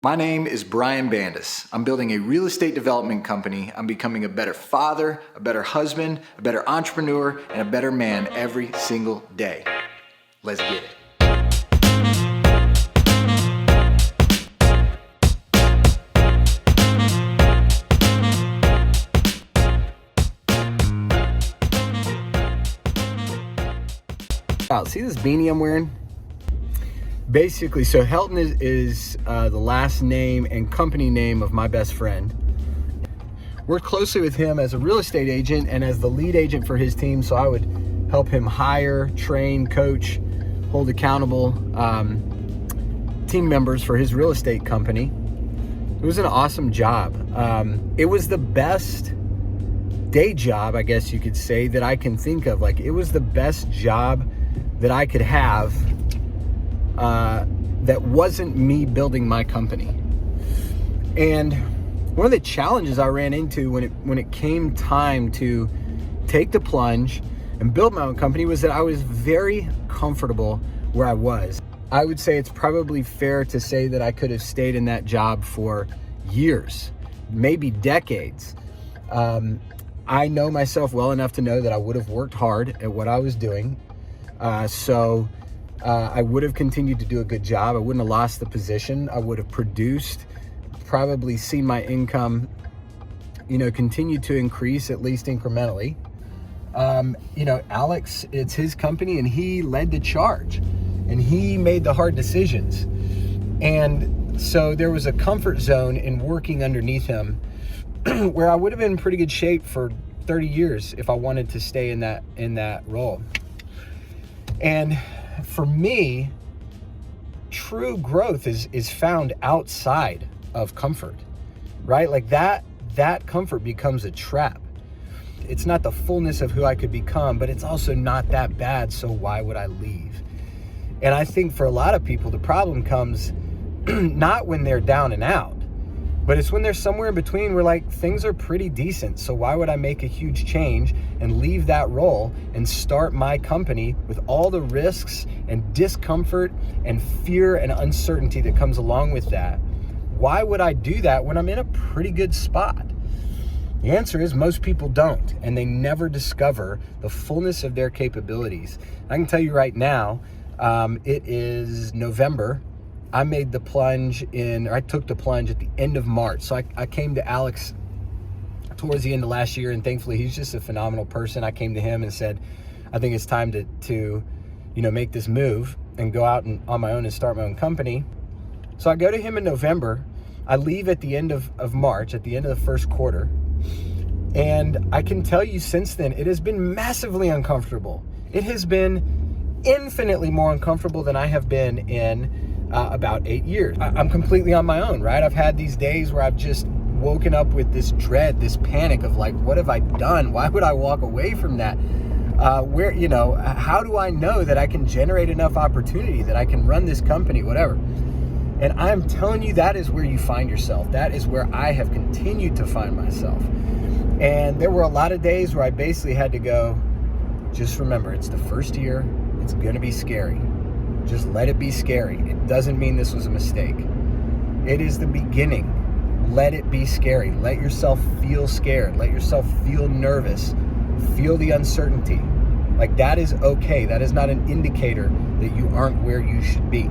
My name is Brian Bandas. I'm building a real estate development company. I'm becoming a better father, a better husband, a better entrepreneur, and a better man every single day. Let's get it. See this beanie I'm wearing? Basically, so Helton is the last name and company name of my best friend. Worked closely with him as a real estate agent and as the lead agent for his team, so I would help him hire, train, coach, hold accountable team members for his real estate company. It was an awesome job. It was the best day job, I guess you could say, that I can think of. Like, it was the best job that I could have that wasn't me building my company. And one of the challenges I ran into when it came time to take the plunge and build my own company was that I was very comfortable where I was. I would say it's probably fair to say that I could have stayed in that job for years, maybe decades. I know myself well enough to know that I would have worked hard at what I was doing. So I would have continued to do a good job. I wouldn't have lost the position. I would have produced, probably seen my income, continue to increase, at least incrementally. Alex, it's his company, and he led the charge, and he made the hard decisions. And so there was a comfort zone in working underneath him where I would have been in pretty good shape for 30 years if I wanted to stay in that role. And for me, true growth is found outside of comfort, right? Like that comfort becomes a trap. It's not the fullness of who I could become, but it's also not that bad, so why would I leave? And I think for a lot of people, the problem comes not when they're down and out, but it's when they're somewhere in between where, like, things are pretty decent. So why would I make a huge change and leave that role and start my company with all the risks and discomfort and fear and uncertainty that comes along with that? Why would I do that when I'm in a pretty good spot? The answer is most people don't, and they never discover the fullness of their capabilities. I can tell you right now, it is November. I took the plunge at the end of March. So I came to Alex towards the end of last year, and thankfully he's just a phenomenal person. I came to him and said, I think it's time to make this move and go out on my own and start my own company. So I go to him in November. I leave at the end of March, at the end of the first quarter. And I can tell you since then, it has been massively uncomfortable. It has been infinitely more uncomfortable than I have been in about 8 years. I'm completely on my own, right? I've had these days where I've just woken up with this dread, this panic of, like, what have I done? Why would I walk away from that? How do I know that I can generate enough opportunity, that I can run this company, whatever? And I'm telling you, that is where you find yourself. That is where I have continued to find myself. And there were a lot of days where I basically had to go, just remember, it's the first year. It's going to be scary. Just let it be scary. It doesn't mean this was a mistake. It is the beginning. Let it be scary. Let yourself feel scared. Let yourself feel nervous. Feel the uncertainty. Like, that is okay. That is not an indicator that you aren't where you should be.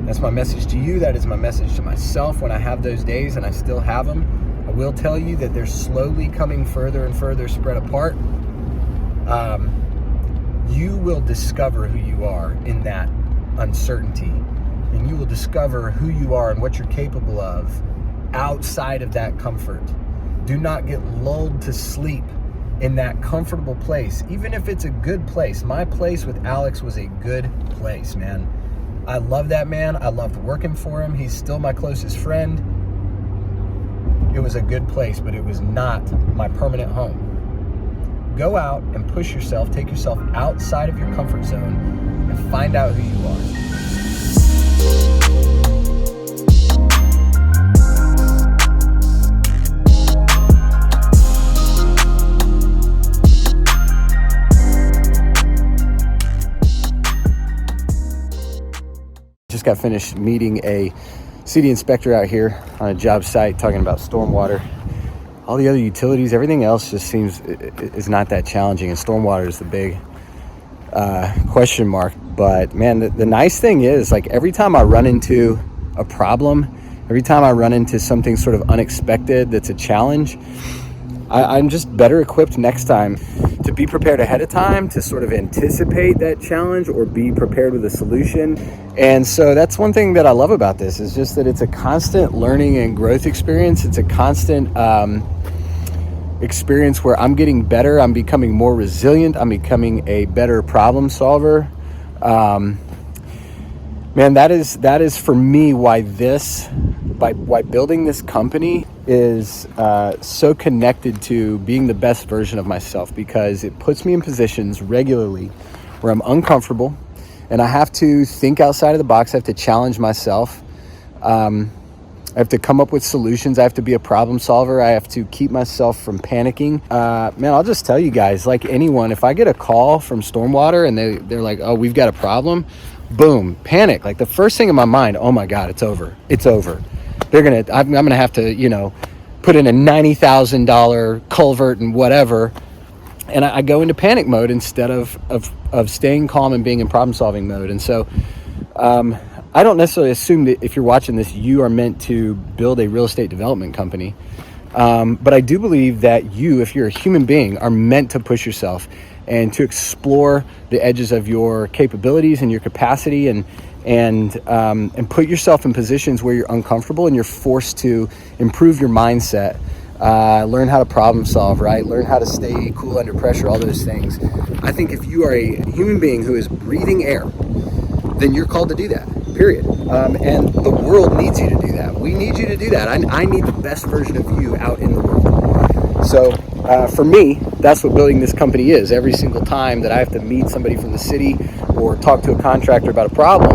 That's my message to you. That is my message to myself when I have those days, and I still have them. I will tell you that they're slowly coming further and further spread apart. You will discover who you are in that uncertainty, and you will discover who you are and what you're capable of outside of that comfort. Do not get lulled to sleep in that comfortable place, even if it's a good place. My place with Alex was a good place, man. I love that man. I loved working for him. He's still my closest friend. It was a good place, but it was not my permanent home. Go out and push yourself, take yourself outside of your comfort zone, and find out who you are. Just got finished meeting a see the inspector out here on a job site talking about stormwater. All the other utilities, everything else just seems is not that challenging, and stormwater is the big question mark. But man, the nice thing is, like, every time I run into a problem, every time I run into something sort of unexpected that's a challenge, I'm just better equipped next time to be prepared ahead of time, to sort of anticipate that challenge or be prepared with a solution. And so that's one thing that I love about this, is just that it's a constant learning and growth experience. It's a constant experience where I'm getting better. I'm becoming more resilient. I'm becoming a better problem solver. Man, that is for me why why building this company is so connected to being the best version of myself, because it puts me in positions regularly where I'm uncomfortable and I have to think outside of the box. I have to challenge myself. I have to come up with solutions. I have to be a problem solver. I have to keep myself from panicking. Man, I'll just tell you guys, like anyone, if I get a call from Stormwater and they're like, oh, we've got a problem, boom, panic. Like the first thing in my mind, oh my God, it's over. It's over. I'm gonna have to, put in a $90,000 culvert and whatever. And I go into panic mode instead of staying calm and being in problem solving mode. And so, I don't necessarily assume that if you're watching this, you are meant to build a real estate development company. But I do believe that you, if you're a human being, are meant to push yourself and to explore the edges of your capabilities and your capacity, and put yourself in positions where you're uncomfortable and you're forced to improve your mindset, learn how to problem solve, right? Learn how to stay cool under pressure, all those things. I think if you are a human being who is breathing air, then you're called to do that, period. And the world needs you to do that. We need you to do that. I need the best version of you out in the world. So for me, that's what building this company is. Every single time that I have to meet somebody from the city or talk to a contractor about a problem,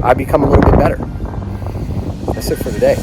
I become a little bit better. That's it for today.